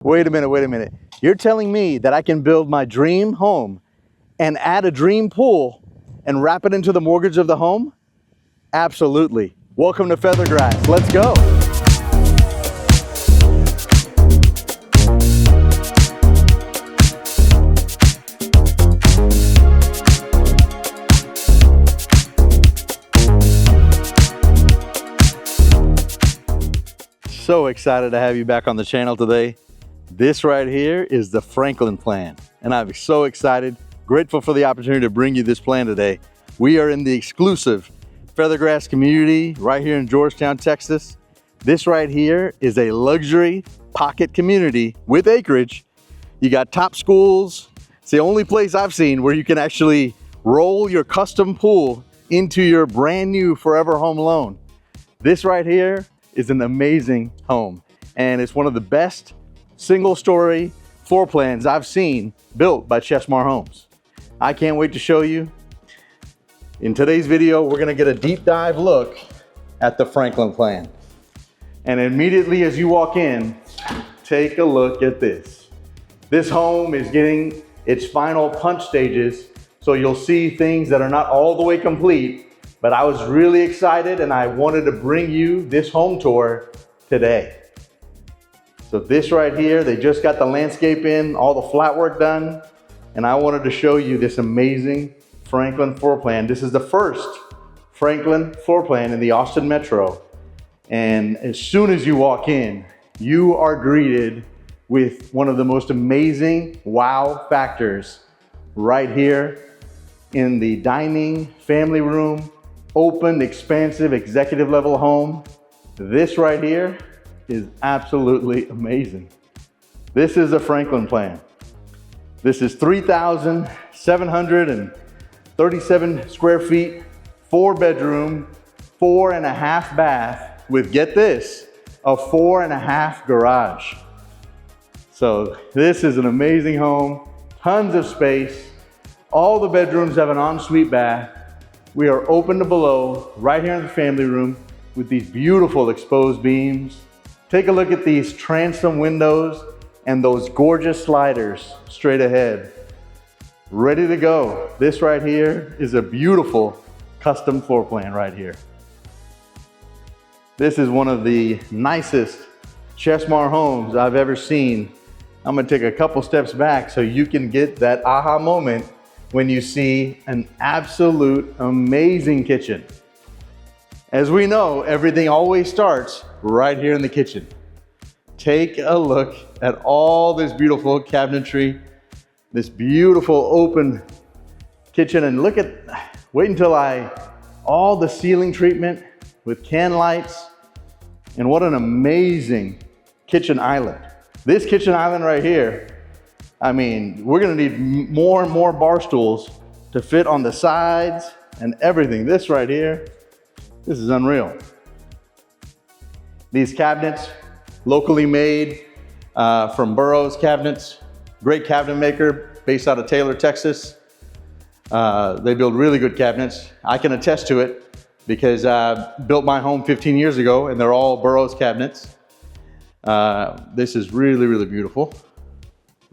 Wait a minute. You're telling me that I can build my dream home and add a dream pool and wrap it into the mortgage of the home? Absolutely. Welcome to Feathergrass. Let's go. So excited to have you back on the channel today. This right here is the Franklin plan, and I'm so excited, grateful for the opportunity to bring you this plan today. We are in the exclusive Feathergrass community right here in Georgetown, Texas. This right here is a luxury pocket community with acreage. You got top schools. It's the only place I've seen where you can actually roll your custom pool into your brand new forever home loan. This right here is an amazing home, and it's one of the best single-story floor plans I've seen built by Chesmar Homes. I can't wait to show you. In today's video, we're gonna get a deep dive look at the Franklin plan. And immediately as you walk in, take a look at this. This home is getting its final punch stages, so you'll see things that are not all the way complete, but I was really excited and I wanted to bring you this home tour today. So this right here, they just got the landscape in, all the flat work done, and I wanted to show you this amazing Franklin floor plan. This is the first Franklin floor plan in the Austin Metro. And as soon as you walk in, you are greeted with one of the most amazing wow factors right here in the dining family room, open, expansive, executive level home. This right here is absolutely amazing. This is the Franklin plan. This is 3,737 square feet, 4-bedroom, 4.5 bath with, get this, a 4.5 garage. So this is an amazing home, tons of space. All the bedrooms have an ensuite bath. We are open to below right here in the family room with these beautiful exposed beams. Take a look at these transom windows and those gorgeous sliders straight ahead. Ready to go. This right here is a beautiful custom floor plan right here. This is one of the nicest Chesmar homes I've ever seen. I'm gonna take a couple steps back so you can get that aha moment when you see an absolute amazing kitchen. As we know, everything always starts right here in the kitchen. Take a look at all this beautiful cabinetry, this beautiful open kitchen, and wait until all the ceiling treatment with can lights, and what an amazing kitchen island. This kitchen island right here, I mean, we're gonna need more and more bar stools to fit on the sides and everything. This right here, this is unreal. These cabinets, locally made from Burroughs Cabinets, great cabinet maker based out of Taylor, Texas. They build really good cabinets. I can attest to it because I built my home 15 years ago and they're all Burroughs cabinets. This is really, really beautiful.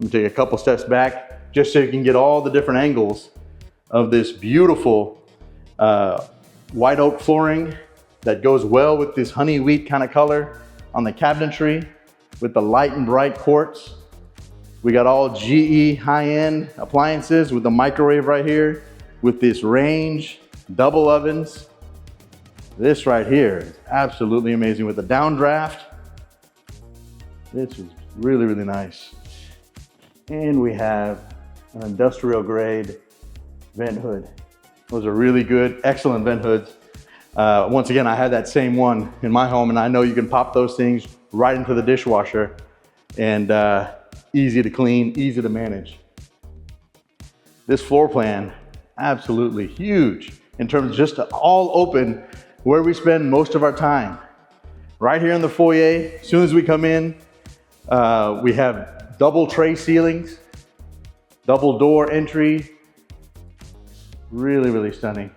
Let me take a couple steps back just so you can get all the different angles of this beautiful white oak flooring that goes well with this honey wheat kind of color on the cabinetry with the light and bright quartz. We got all GE high-end appliances with the microwave right here with this range, double ovens. This right here is absolutely amazing with the downdraft. This is really, really nice. And we have an industrial grade vent hood. Those are really good, excellent vent hoods. Once again, I had that same one in my home, and I know you can pop those things right into the dishwasher, and easy to clean, easy to manage. This floor plan, absolutely huge in terms of just all open where we spend most of our time. Right here in the foyer, as soon as we come in, we have double tray ceilings, double door entry. Really, really stunning.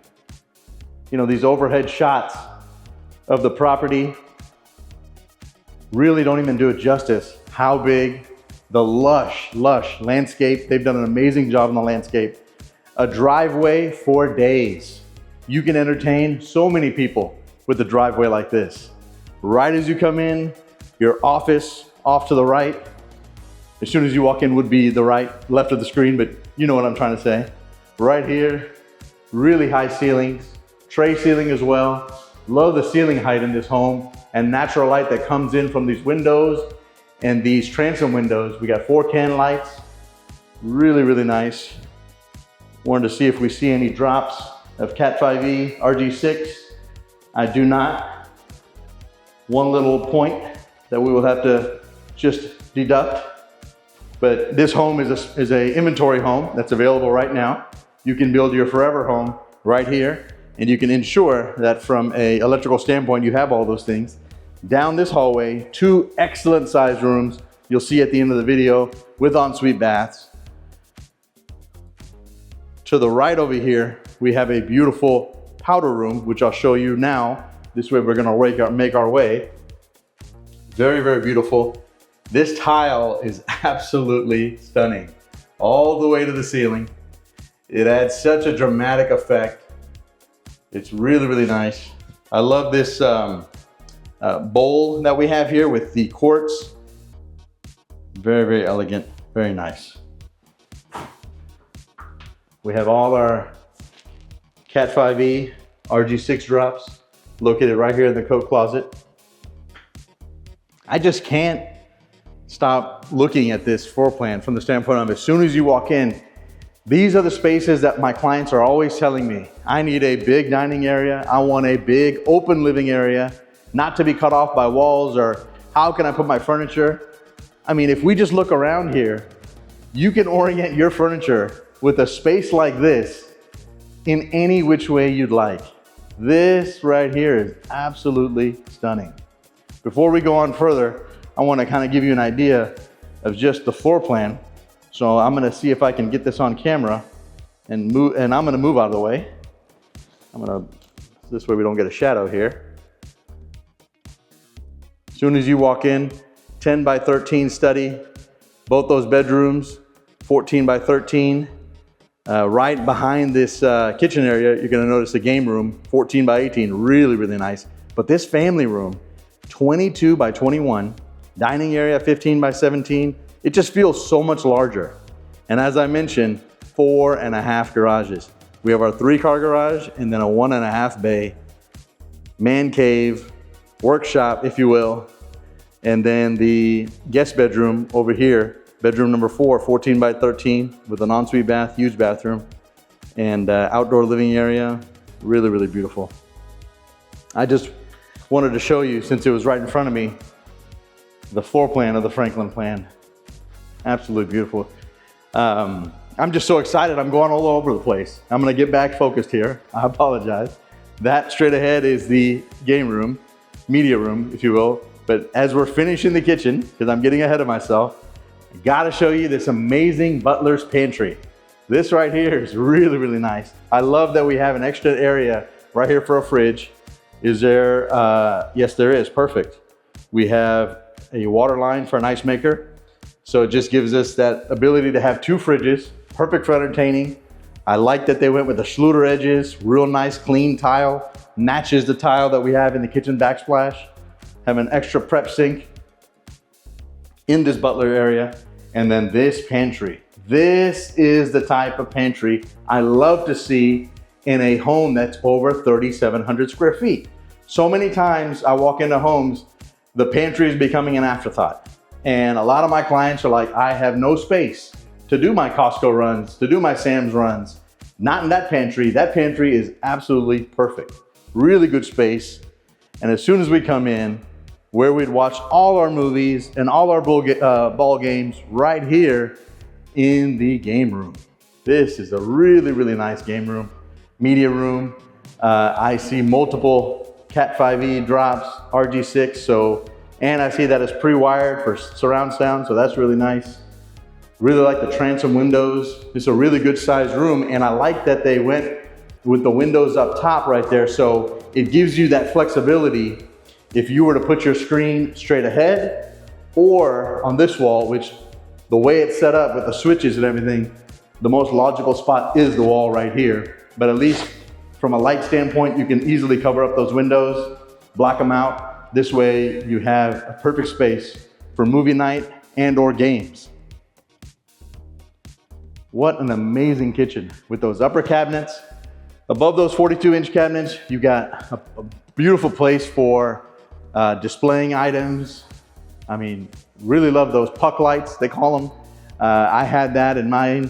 You know, these overhead shots of the property really don't even do it justice how big The lush landscape. They've done an amazing job on the landscape. A driveway for days. You can entertain so many people with a driveway like this. Right as you come in, your office off to the right. As soon as you walk in would be the left of the screen, but you know what I'm trying to say. Right here, really high ceilings, tray ceiling as well. Love the ceiling height in this home and natural light that comes in from these windows and these transom windows. We got 4 can lights, really nice. Wanted to see if we see any drops of Cat 5e RG6. I do not. One little point that we will have to just deduct. But this home is a inventory home that's available right now. You can build your forever home right here, and you can ensure that from a electrical standpoint, you have all those things. Down this hallway, 2 excellent sized rooms. You'll see at the end of the video with ensuite baths. To the right over here, we have a beautiful powder room, which I'll show you now. This way we're gonna make our way. Very beautiful. This tile is absolutely stunning. All the way to the ceiling. It adds such a dramatic effect. It's really nice. I love this bowl that we have here with the quartz. Very elegant, very nice. We have all our Cat 5e RG6 drops located right here in the coat closet. I just can't stop looking at this floor plan from the standpoint of as soon as you walk in, these are the spaces that my clients are always telling me. I need a big dining area. I want a big open living area, not to be cut off by walls or how can I put my furniture? I mean, if we just look around here, you can orient your furniture with a space like this in any which way you'd like. This right here is absolutely stunning. Before we go on further, I want to kind of give you an idea of just the floor plan. So I'm going to see if I can get this on camera and move, and I'm going to move out of the way. This way we don't get a shadow here. As soon as you walk in, 10 by 13 study, both those bedrooms, 14 by 13. Right behind this kitchen area, you're going to notice the game room, 14 by 18, really nice. But this family room, 22 by 21, dining area, 15 by 17, it just feels so much larger. And as I mentioned, 4.5 garages. We have our 3-car garage and then a 1.5 bay, man cave, workshop, if you will. And then the guest bedroom over here, bedroom number 4, 14 by 13 with an ensuite bath, huge bathroom, and outdoor living area. Really beautiful. I just wanted to show you, since it was right in front of me, the floor plan of the Franklin plan. Absolutely beautiful. I'm just so excited. I'm going all over the place. I'm gonna get back focused here. I apologize. That straight ahead is the game room, media room, if you will. But as we're finishing the kitchen, because I'm getting ahead of myself, I gotta show you this amazing butler's pantry. This right here is really nice. I love that we have an extra area right here for a fridge. Is there? Yes, there is. Perfect. We have a water line for an ice maker. So it just gives us that ability to have 2 fridges, perfect for entertaining. I like that they went with the Schluter edges, real nice clean tile, matches the tile that we have in the kitchen backsplash. Have an extra prep sink in this butler area. And then this pantry. This is the type of pantry I love to see in a home that's over 3,700 square feet. So many times I walk into homes, the pantry is becoming an afterthought. And a lot of my clients are like, I have no space to do my Costco runs, to do my Sam's runs. Not in that pantry. That pantry is absolutely perfect. Really good space. And as soon as we come in, where we'd watch all our movies and all our ball games right here in the game room. This is a really nice game room, media room. I see multiple Cat 5e drops, RG6, and I see that it's pre-wired for surround sound, so that's really nice. Really like the transom windows. It's a really good sized room, and I like that they went with the windows up top right there, so it gives you that flexibility if you were to put your screen straight ahead or on this wall, which the way it's set up with the switches and everything, the most logical spot is the wall right here. But at least from a light standpoint, you can easily cover up those windows, block them out. This way you have a perfect space for movie night and or games. What an amazing kitchen with those upper cabinets. Above those 42-inch cabinets, you got a beautiful place for displaying items. I mean, really love those puck lights, they call them. I had that in my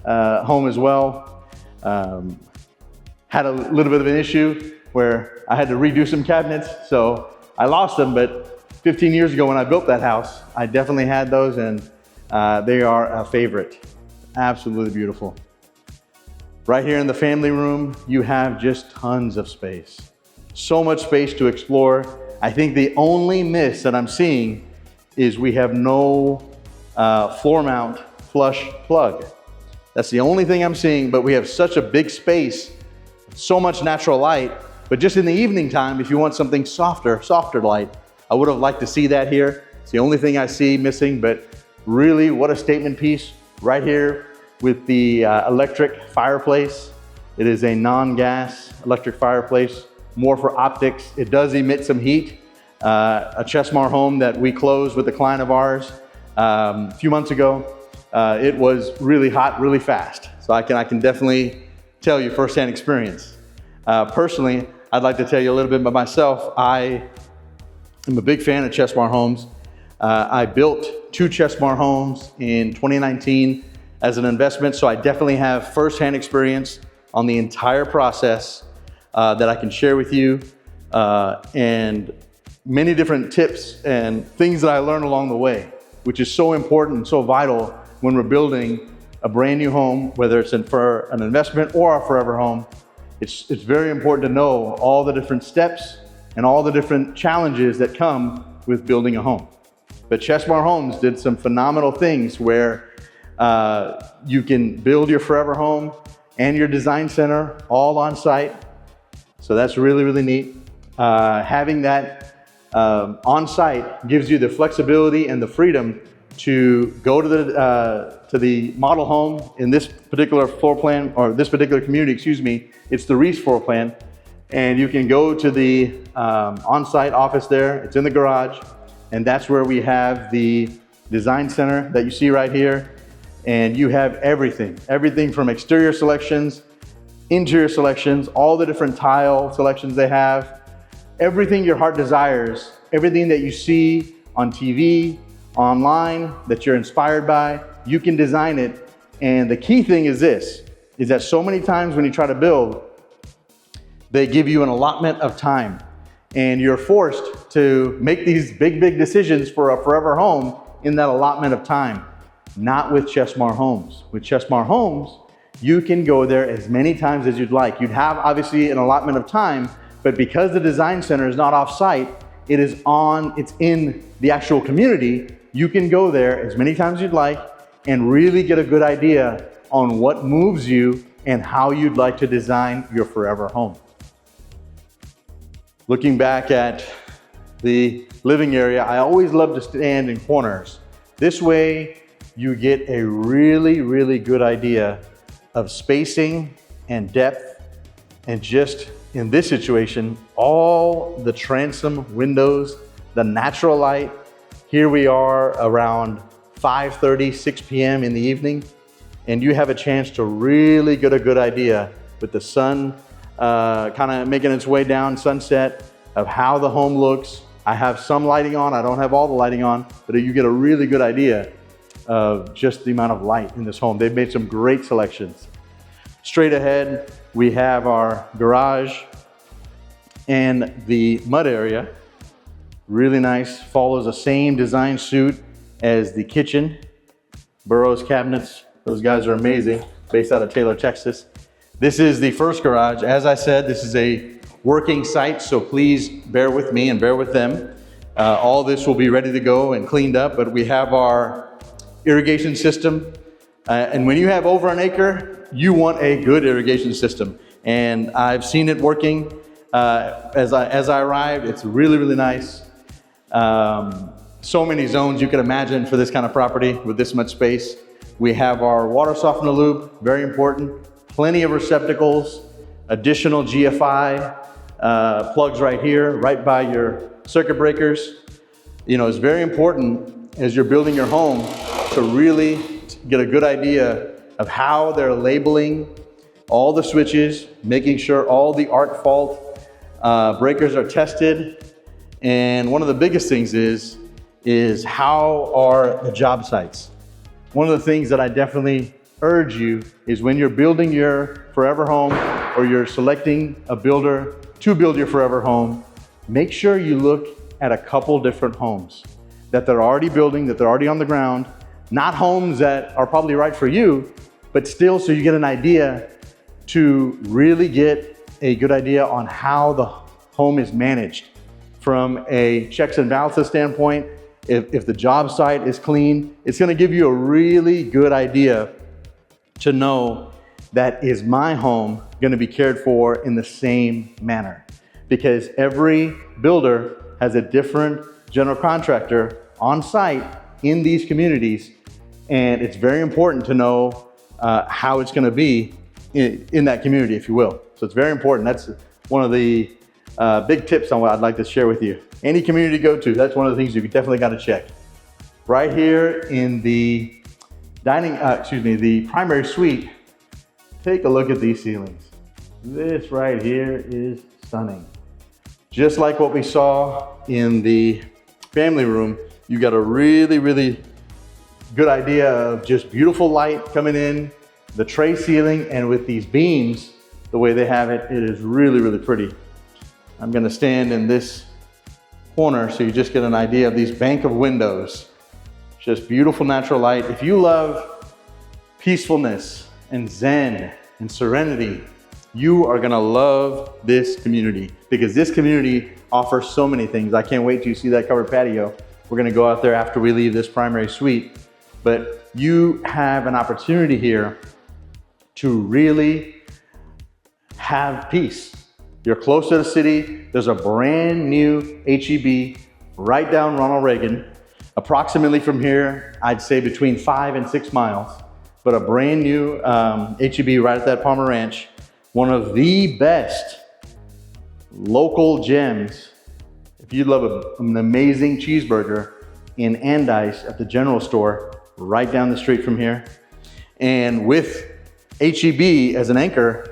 home as well. Had a little bit of an issue where I had to redo some cabinets, so I lost them, but 15 years ago when I built that house, I definitely had those, and they are a favorite. Absolutely beautiful. Right here in the family room, you have just tons of space. So much space to explore. I think the only miss that I'm seeing is we have no floor mount flush plug. That's the only thing I'm seeing, but we have such a big space, so much natural light. But just in the evening time, if you want something softer light, I would have liked to see that here. It's the only thing I see missing, but really what a statement piece right here with the electric fireplace. It is a non-gas electric fireplace, more for optics. It does emit some heat. A Chesmar home that we closed with a client of ours a few months ago. It was really hot, really fast. So I can definitely tell you firsthand experience. Personally, I'd like to tell you a little bit about myself. I am a big fan of Chesmar Homes. I built 2 Chesmar homes in 2019 as an investment, so I definitely have firsthand experience on the entire process that I can share with you, and many different tips and things that I learned along the way, which is so important and so vital when we're building a brand new home, whether it's for an investment or a forever home. It's very important to know all the different steps and all the different challenges that come with building a home. But Chesmar Homes did some phenomenal things where you can build your forever home and your design center all on site. So that's really, really neat. Having that on site gives you the flexibility and the freedom to go to the model home in this particular floor plan, or this particular community, excuse me. It's the Reese floor plan, and you can go to the on-site office there. It's in the garage, and that's where we have the design center that you see right here. And you have everything from exterior selections, interior selections, all the different tile selections they have, everything your heart desires, everything that you see on TV, online, that you're inspired by, you can design it. And the key thing is this, is that so many times when you try to build, they give you an allotment of time, and you're forced to make these big decisions for a forever home in that allotment of time. Not with Chesmar Homes. With Chesmar Homes, you can go there as many times as you'd like. You'd have obviously an allotment of time, but because the design center is not off-site, it's in the actual community, you can go there as many times as you'd like and really get a good idea on what moves you and how you'd like to design your forever home. Looking back at the living area, I always love to stand in corners. This way, you get a really good idea of spacing and depth, and just in this situation, all the transom windows, the natural light. Here we are around 5:30, 6 p.m. in the evening, and you have a chance to really get a good idea with the sun kind of making its way down, sunset, of how the home looks. I have some lighting on, I don't have all the lighting on, but you get a really good idea of just the amount of light in this home. They've made some great selections. Straight ahead, we have our garage and the mud area. Really nice, follows the same design suit as the kitchen. Burroughs cabinets, those guys are amazing, based out of Taylor, Texas. This is the first garage. As I said, this is a working site, so please bear with me and bear with them. All this will be ready to go and cleaned up, but we have our irrigation system. And when you have over an acre, you want a good irrigation system. And I've seen it working as I arrived. It's really nice. So many zones you can imagine for this kind of property with this much space. We have our water softener loop, very important. Plenty of receptacles, additional GFI plugs right here, right by your circuit breakers. You know, it's very important as you're building your home to really get a good idea of how they're labeling all the switches, making sure all the arc fault breakers are tested. And one of the biggest things is how are the job sites? One of the things that I definitely urge you is when you're building your forever home or you're selecting a builder to build your forever home, make sure you look at a couple different homes that they're already building, that they're already on the ground, not homes that are probably right for you, but still so you get an idea to really get a good idea on how the home is managed from a checks and balances standpoint. If the job site is clean, it's gonna give you a really good idea to know that is my home gonna be cared for in the same manner. Because every builder has a different general contractor on site in these communities, and it's very important to know how it's gonna be in that community, if you will. So it's very important. That's one of the big tips on what I'd like to share with you. Any community you go to, that's one of the things you definitely got to check. Right here in the the primary suite, take a look at these ceilings. This right here is stunning. Just like what we saw in the family room, you got a really, really good idea of just beautiful light coming in, the tray ceiling, and with these beams, the way they have it, it is really, really pretty. I'm gonna stand in this corner so you just get an idea of these bank of windows. Just beautiful natural light. If you love peacefulness and zen and serenity, you are gonna love this community because this community offers so many things. I can't wait till you see that covered patio. We're gonna go out there after we leave this primary suite, but you have an opportunity here to really have peace. You're close to the city. There's a brand new HEB right down Ronald Reagan. Approximately from here, I'd say between 5 and 6 miles, but a brand new HEB right at that Palmer Ranch. One of the best local gems. If you love an amazing cheeseburger in Andice at the general store, right down the street from here. And with HEB as an anchor,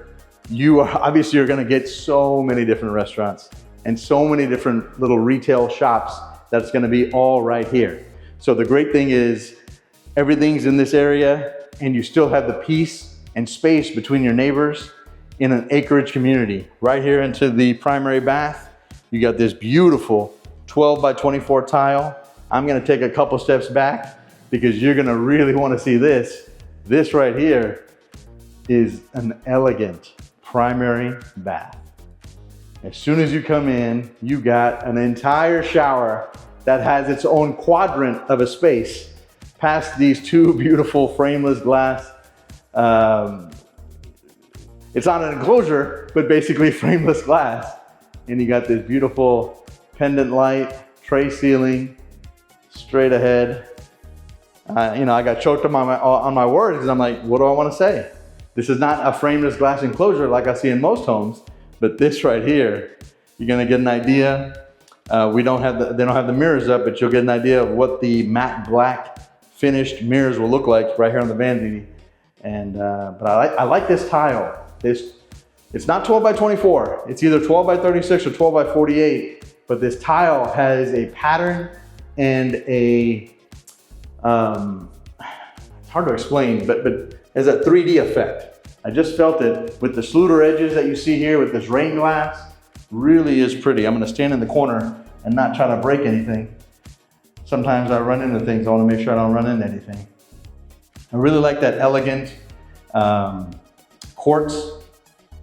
you are obviously you're gonna get so many different restaurants and so many different little retail shops that's gonna be all right here. So the great thing is everything's in this area and you still have the peace and space between your neighbors in an acreage community. Right here into the primary bath, you got this beautiful 12 by 24 tile. I'm gonna take a couple steps back because you're gonna really wanna see this. This right here is an elegant primary bath. As soon as you come in, you got an entire shower that has its own quadrant of a space past these two beautiful frameless glass. It's not an enclosure, but basically frameless glass. And you got this beautiful pendant light, tray ceiling, straight ahead. You know, I got choked on my words because I'm like, what do I want to say? This is not a frameless glass enclosure like I see in most homes, but this right here, you're gonna get an idea. They don't have the mirrors up, but you'll get an idea of what the matte black finished mirrors will look like right here on the vanity. And but I like this tile. It's not 12 by 24. It's either 12 by 36 or 12 by 48. But this tile has a pattern and a it's hard to explain, but has a 3D effect. I just felt it with the Schluter edges that you see here with this rain glass. Really is pretty. I'm gonna stand in the corner and not try to break anything. Sometimes I run into things. I wanna make sure I don't run into anything. I really like that elegant quartz.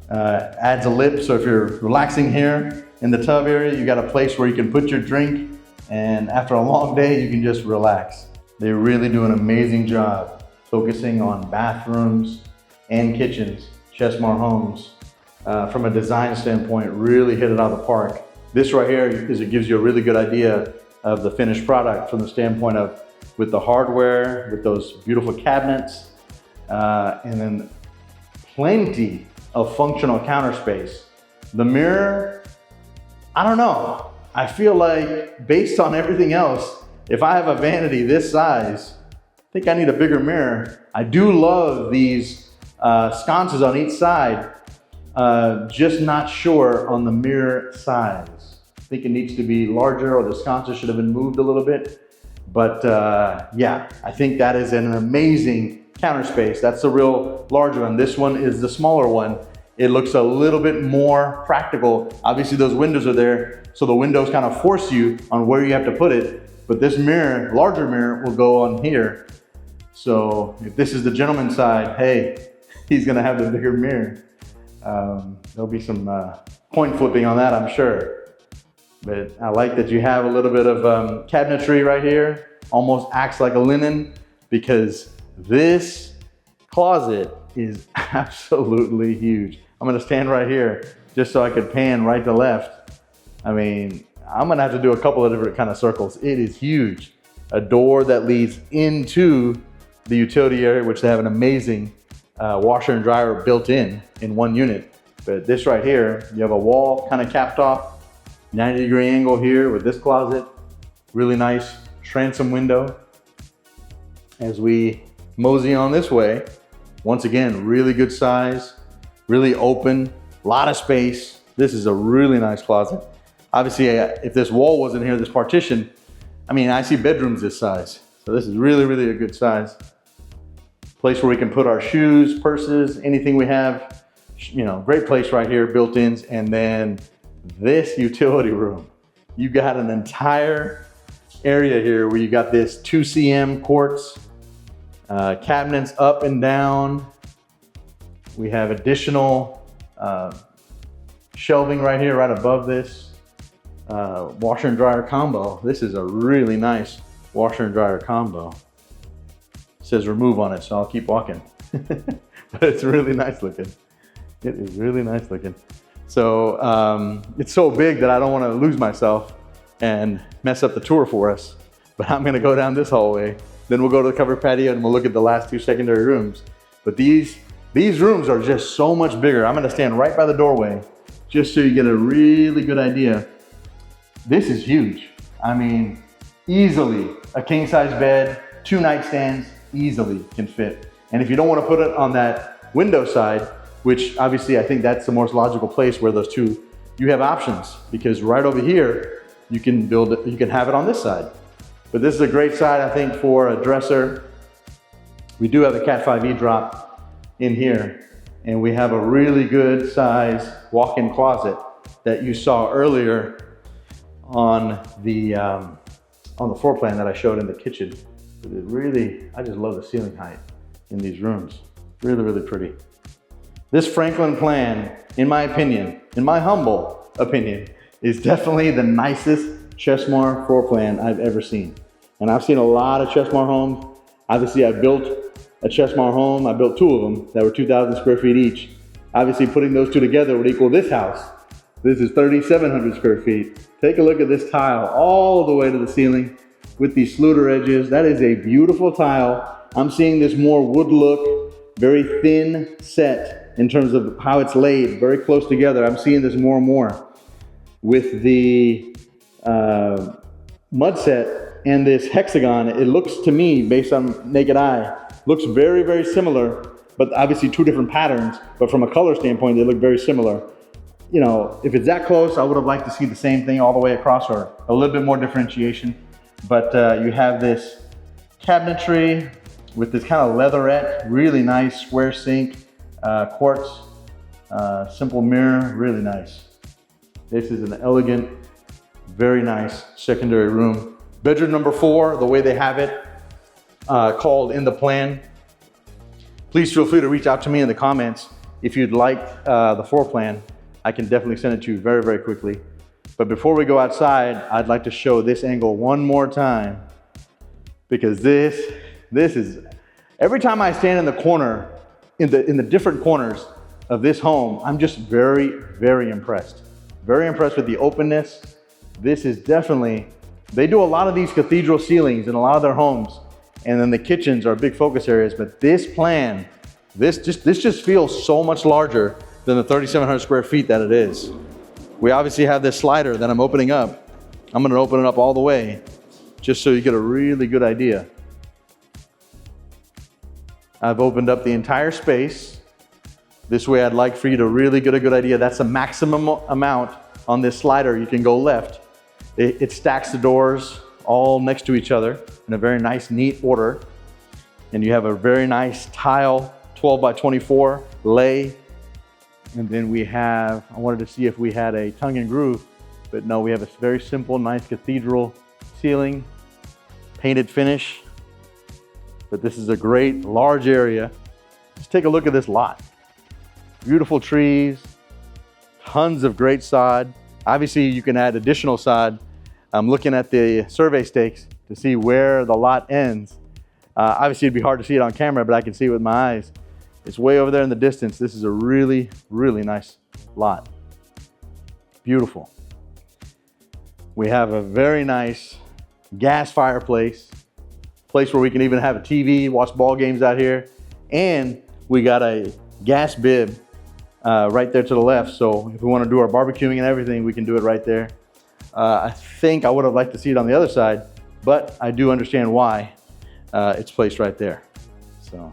Adds a lip, so if you're relaxing here in the tub area, you got a place where you can put your drink, and after a long day, you can just relax. They really do an amazing job focusing on bathrooms and kitchens. Chesmar Homes, from a design standpoint, really hit it out of the park. This right here is it gives you a really good idea of the finished product from the standpoint of with the hardware, with those beautiful cabinets, and then plenty of functional counter space. The mirror, I don't know. I feel like based on everything else, if I have a vanity this size, I think I need a bigger mirror. I do love these sconces on each side, just not sure on the mirror size. I think it needs to be larger, or the sconces should have been moved a little bit. But yeah, I think that is an amazing counter space. That's the real large one. This one is the smaller one. It looks a little bit more practical. Obviously those windows are there, so the windows kind of force you on where you have to put it. But this mirror, larger mirror, will go on here. So if this is the gentleman's side, hey, he's gonna have the bigger mirror. There'll be some coin flipping on that, I'm sure. But I like that you have a little bit of cabinetry right here. Almost acts like a linen, because this closet is absolutely huge. I'm gonna stand right here just so I could pan right to left. I mean, I'm gonna have to do a couple of different kind of circles. It is huge. A door that leads into the utility area, which they have an amazing washer and dryer built in one unit. But this right here, you have a wall kind of capped off, 90-degree angle here with this closet. Really nice transom window. As we mosey on this way, once again, really good size, really open, a lot of space. This is a really nice closet. Obviously, if this wall wasn't here, this partition, I mean, I see bedrooms this size. So this is really, really a good size. Place where we can put our shoes, purses, anything we have. You know, great place right here, built-ins. And then this utility room. You got an entire area here where you got this 2 cm quartz, cabinets up and down. We have additional shelving right here, right above this. Washer and dryer combo. This is a really nice washer and dryer combo. It says remove on it, so I'll keep walking. But it's really nice looking. It is really nice looking. So it's so big that I don't want to lose myself and mess up the tour for us. But I'm gonna go down this hallway. Then we'll go to the covered patio and we'll look at the last 2 secondary rooms. But these rooms are just so much bigger. I'm gonna stand right by the doorway just so you get a really good idea. This is huge. I mean, easily a king size bed, 2 nightstands, easily can fit. And if you don't want to put it on that window side, which obviously I think that's the most logical place where those two, you have options, because right over here, you can build it, you can have it on this side. But this is a great side, I think, for a dresser. We do have a Cat 5e drop in here, and we have a really good size walk-in closet that you saw earlier on the floor plan that I showed in the kitchen. It really, I just love the ceiling height in these rooms. Really, really pretty. This Franklin plan, in my opinion, in my humble opinion, is definitely the nicest Chesmar floor plan I've ever seen. And I've seen a lot of Chesmar homes. Obviously, I built a Chesmar home. I built 2 of them that were 2,000 square feet each. Obviously, putting those 2 together would equal this house. This is 3,700 square feet. Take a look at this tile all the way to the ceiling with these Sluter edges. That is a beautiful tile. I'm seeing this more wood look, very thin set in terms of how it's laid, very close together. I'm seeing this more and more. With the mud set and this hexagon, it looks to me, based on naked eye, looks very, very similar, but obviously 2 different patterns, but from a color standpoint, they look very similar. You know, if it's that close, I would have liked to see the same thing all the way across, or a little bit more differentiation. But you have this cabinetry with this kind of leatherette, really nice square sink, quartz, simple mirror, really nice. This is an elegant, very nice secondary room. Bedroom number 4, the way they have it called in the plan. Please feel free to reach out to me in the comments if you'd like the floor plan. I can definitely send it to you very, very quickly. But before we go outside, I'd like to show this angle one more time, because this is, every time I stand in the corner, in the different corners of this home, I'm just very, very impressed. Very impressed with the openness. This is definitely They do a lot of these cathedral ceilings in a lot of their homes, and then the kitchens are big focus areas, but this plan, this just feels so much larger than the 3,700 square feet that it is. We obviously have this slider that I'm opening up. I'm gonna open it up all the way, just so you get a really good idea. I've opened up the entire space. This way I'd like for you to really get a good idea. That's the maximum amount on this slider. You can go left. It stacks the doors all next to each other in a very nice, neat order. And you have a very nice tile, 12 by 24 lay. And then we have, I wanted to see if we had a tongue and groove, but no, we have a very simple, nice cathedral ceiling, painted finish. But this is a great large area. Just take a look at this lot. Beautiful trees, tons of great sod. Obviously you can add additional sod. I'm looking at the survey stakes to see where the lot ends. Obviously it'd be hard to see it on camera, but I can see it with my eyes. It's way over there in the distance. This is a really, really nice lot. Beautiful. We have a very nice gas fireplace, place where we can even have a TV, watch ball games out here. And we got a gas bib right there to the left. So if we want to do our barbecuing and everything, we can do it right there. I think I would have liked to see it on the other side, but I do understand why it's placed right there. So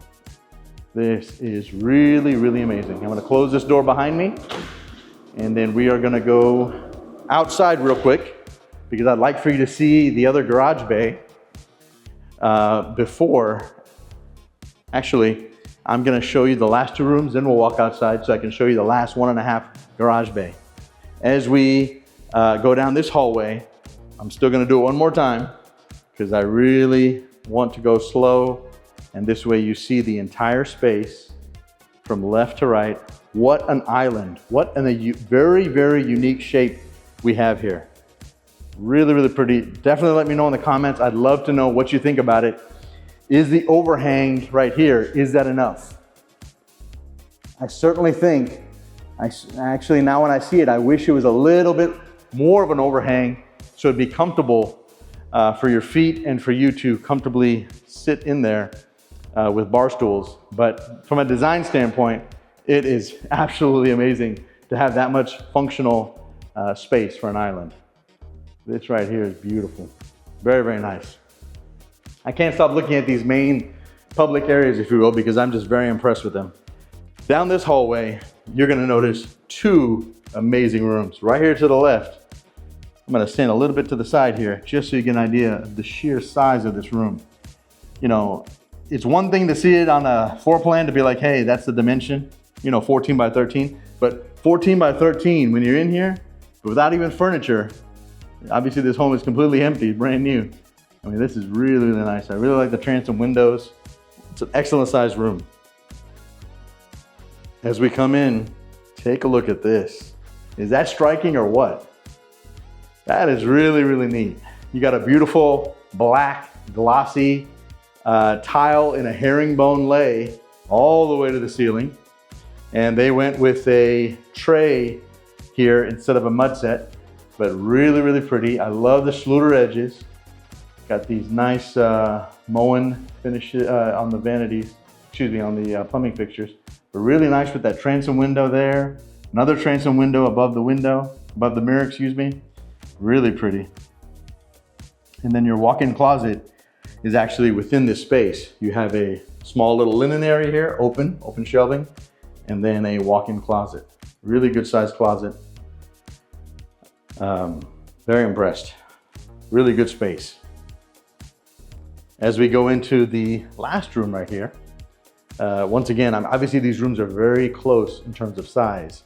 this is really, really amazing. I'm going to close this door behind me, and then we are going to go outside real quick because I'd like for you to see the other garage bay before. Actually, I'm going to show you the last two rooms, then we'll walk outside so I can show you the last 1.5 garage bay. As we go down this hallway, I'm still going to do it one more time because I really want to go slow, and this way you see the entire space from left to right. What an island. What a very, very unique shape we have here. Really, really pretty. Definitely let me know in the comments. I'd love to know what you think about it. Is the overhang right here, is that enough? I certainly think, actually now when I see it, I wish it was a little bit more of an overhang so it'd be comfortable for your feet and for you to comfortably sit in there with bar stools. But from a design standpoint, it is absolutely amazing to have that much functional space for an island. This right here is beautiful. Very, very nice. I can't stop looking at these main public areas, if you will, because I'm just very impressed with them. Down this hallway, you're gonna notice two amazing rooms. Right here to the left, I'm gonna stand a little bit to the side here, just so you get an idea of the sheer size of this room. You know, it's one thing to see it on a floor plan to be like, hey, that's the dimension, you know, 14 by 13. But 14 by 13, when you're in here, without even furniture, obviously this home is completely empty, brand new. I mean, this is really, really nice. I really like the transom windows. It's an excellent sized room. As we come in, take a look at this. Is that striking or what? That is really, really neat. You got a beautiful black glossy tile in a herringbone lay all the way to the ceiling. And they went with a tray here instead of a mud set, but really, really pretty. I love the Schluter edges. Got these nice Moen finishes on the vanities, excuse me, on the plumbing fixtures. But really nice with that transom window there. Another transom window above the mirror, excuse me. Really pretty. And then your walk-in closet is actually within this space. You have a small little linen area here, open shelving, and then a walk-in closet. Really good sized closet. Very impressed. Really good space. As we go into the last room right here, once again, obviously these rooms are very close in terms of size,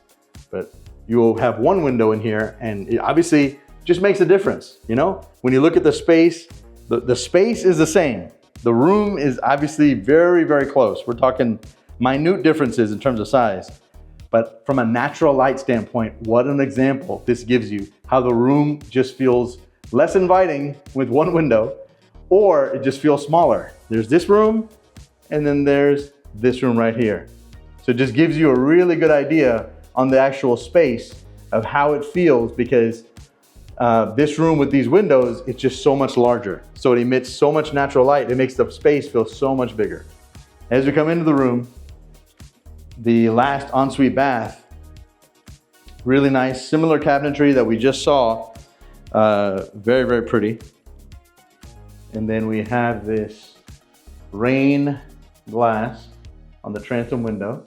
but you will have one window in here, and it obviously just makes a difference. You know, when you look at the space, the space is the same. The room is obviously very, very close. We're talking minute differences in terms of size, but from a natural light standpoint, what an example this gives you, how the room just feels less inviting with one window, or it just feels smaller. There's this room, and then there's this room right here. So it just gives you a really good idea on the actual space of how it feels, because This room with these windows, it's just so much larger. So it emits so much natural light, it makes the space feel so much bigger. As we come into the room, the last ensuite bath, really nice, similar cabinetry that we just saw. Very, very pretty. And then we have this rain glass on the transom window.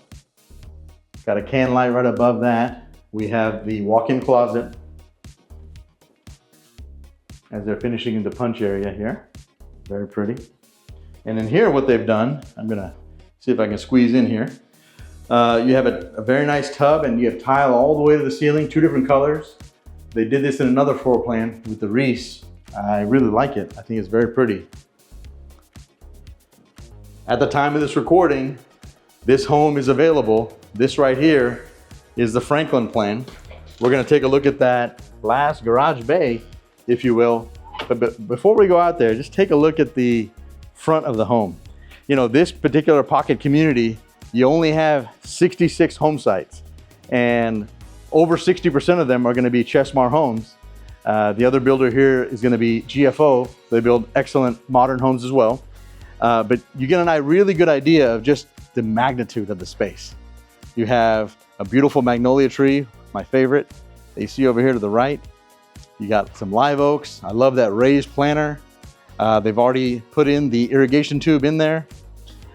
Got a can light right above that. We have the walk-in closet as they're finishing in the punch area here. Very pretty. And in here, what they've done, I'm gonna see if I can squeeze in here. You have a very nice tub, and you have tile all the way to the ceiling, 2 different colors. They did this in another floor plan with the Reese. I really like it. I think it's very pretty. At the time of this recording, this home is available. This right here is the Franklin plan. We're gonna take a look at that last garage bay, if you will. But before we go out there, just take a look at the front of the home. You know, this particular pocket community, you only have 66 home sites, and over 60% of them are gonna be Chesmar Homes. The other builder here is gonna be GFO. They build excellent modern homes as well. But you get a really good idea of just the magnitude of the space. You have a beautiful magnolia tree, my favorite, that you see over here to the right. You got some live oaks. I love that raised planter. They've already put in the irrigation tube in there.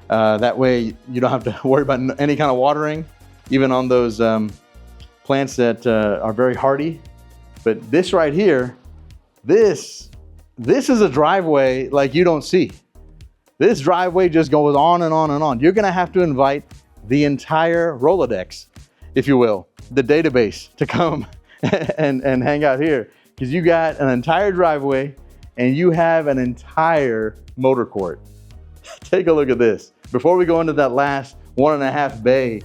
That way you don't have to worry about any kind of watering, even on those plants that are very hardy. But this right here, this is a driveway like you don't see. This driveway just goes on and on and on. You're gonna have to invite the entire Rolodex, if you will, the database, to come and hang out here, because you got an entire driveway and you have an entire motor court. Take a look at this. Before we go into that last 1.5 bay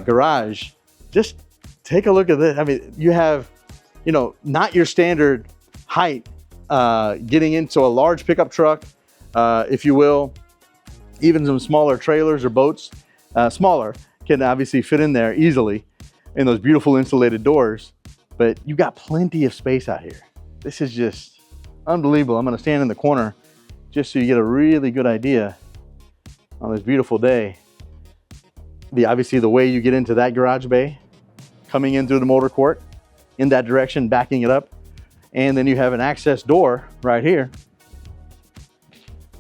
garage, just take a look at this. I mean, you have, you know, not your standard height getting into a large pickup truck, if you will. Even some smaller trailers or boats, smaller, can obviously fit in there easily in those beautiful insulated doors. But you got plenty of space out here. This is just unbelievable. I'm gonna stand in the corner just so you get a really good idea on this beautiful day. Obviously the way you get into that garage bay, coming in through the motor court, in that direction, backing it up. And then you have an access door right here.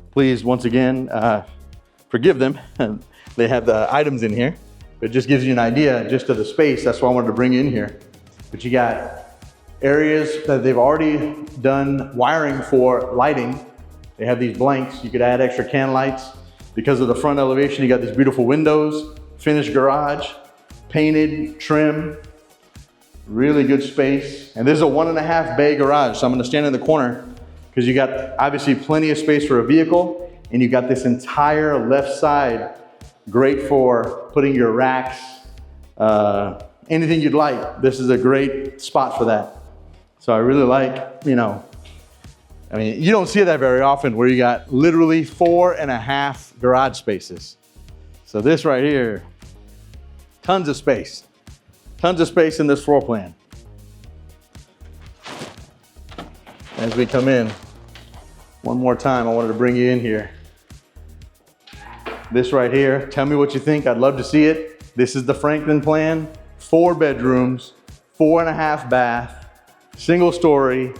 Please, once again, forgive them. They have the items in here, but it just gives you an idea just of the space. That's why I wanted to bring you in here. But you got areas that they've already done wiring for lighting. They have these blanks. You could add extra can lights. Because of the front elevation, you got these beautiful windows, finished garage, painted, trim, really good space. And this is a 1.5 bay garage. So I'm gonna stand in the corner because you got obviously plenty of space for a vehicle, and you got this entire left side, great for putting your racks, anything you'd like. This is a great spot for that. So I really like, you know, I mean, you don't see that very often where you got literally 4.5 garage spaces. So this right here, tons of space in this floor plan. As we come in, one more time, I wanted to bring you in here. This right here, tell me what you think. I'd love to see it. This is the Franklin plan, 4 bedrooms, 4.5 bath, single story,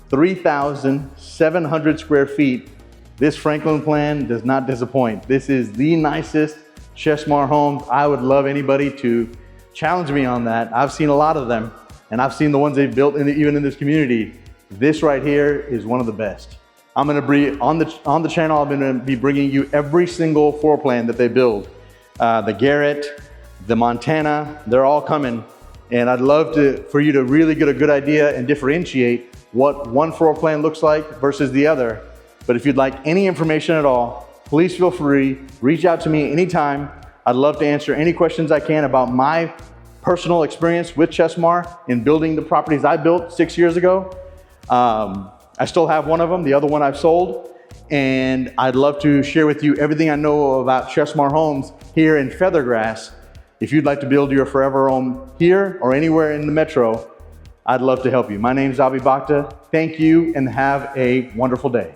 3,700 square feet. This Franklin plan does not disappoint. This is the nicest Chesmar Homes. I would love anybody to challenge me on that. I've seen a lot of them, and I've seen the ones they've built even in this community. This right here is one of the best. I'm gonna be on the channel. I'm gonna be bringing you every single floor plan that they build. The Garrett, the Montana, they're all coming. And I'd love for you to really get a good idea and differentiate what one floor plan looks like versus the other. But if you'd like any information at all, please feel free, reach out to me anytime. I'd love to answer any questions I can about my personal experience with Chesmar in building the properties I built 6 years ago. I still have one of them, the other one I've sold. And I'd love to share with you everything I know about Chesmar Homes here in Feathergrass. If you'd like to build your forever home here or anywhere in the metro, I'd love to help you. My name's Avi Bhakta. Thank you and have a wonderful day.